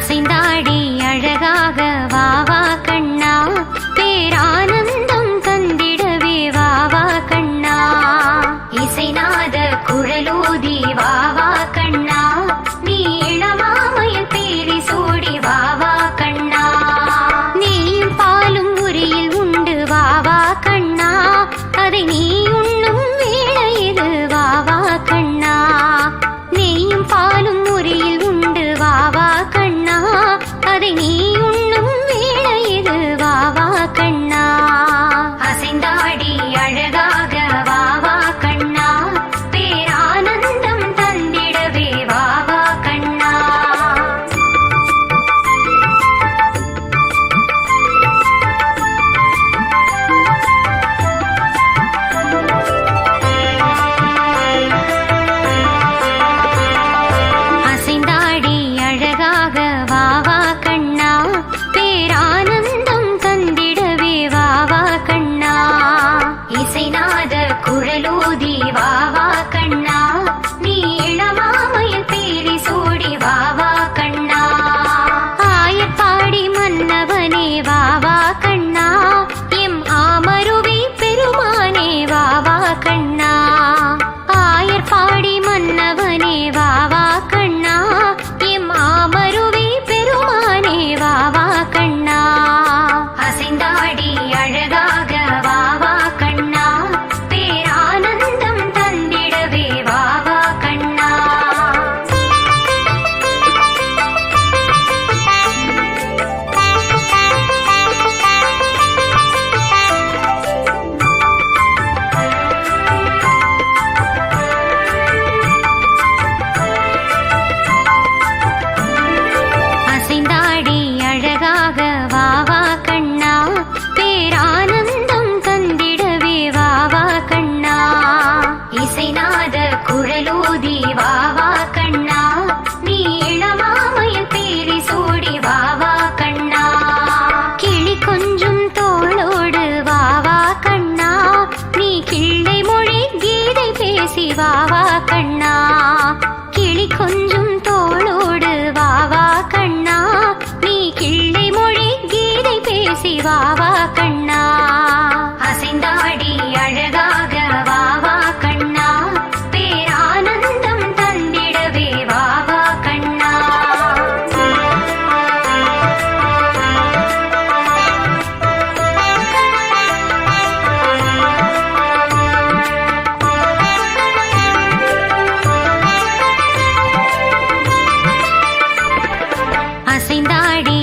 அசைந்தாடி அழகாக வாவா கண்ணா, பேரானந்தம் தந்திடவே வாவா கண்ணா. இசைநாத குழலூதி வாவா கண்ணா, நீ இளமாமையில் பேரி சூடி வாவா கண்ணா. நெய்யும் பாலும் உரியில் உண்டு வாவா கண்ணா, அதை நீ உண்ணும் வேளை இது வாவா கண்ணா. நெய்யும் பாலும் உரியில் உண்டு வாவா கண்ணா, அதை நீ உண்ணும் வேளை இது வாவா கண்ணா. அசைந்தாடி அழகாக வாவா கண்ணா, பேரானந்தம் தந்திடவே வாவா கண்ணா. அசைந்தாடி அழகாக வாவா கண்ணா, பேரானந்தம் தந்திடவே வாவா கண்ணா. இசைநாத குழலூதி வாவா கண்ணா, நீ இளமாமையில் பேரி சூடி வாவா கண்ணா. ஆயப்பாடி மன்னவனே வாவா கண்ணா, எம் ஆமருவி பெருமானே வாவா கண்ணா. ஆயர்பாடி மன்னவனே வாவா கண்ணா, எம் ஆமருவி பெருமானே வாவா கண்ணா. அசைந்தாடி அழகாக வாவா கண்ணா, பேரானந்தம் தந்திடவே வாவா கண்ணா. அசைந்தாடி அழகாக வாவா கண்ணா, பேரானந்தம் தந்திடவே வாவா கண்ணா. இசைநாத குழலூதி வாவா கண்ணா, நீ இளமாமையில் பேரி சூடி வாவா கண்ணா. கிளி கொஞ்சும் தோளோடு வாவா கண்ணா, நீ கிள்ளை மொழி கீதை பேசி வாவா கண்ணா. கிளி கொஞ்சும் தோளோடு வாவா கண்ணா, நீ கிள்ளை மொழி கீதை பேசி வாவா கண்ணா. அசைந்தாடி அழகாக வாவா கண்ணா, பேரானந்தம் தந்திடவே வாவா கண்ணா. அசைந்தாடி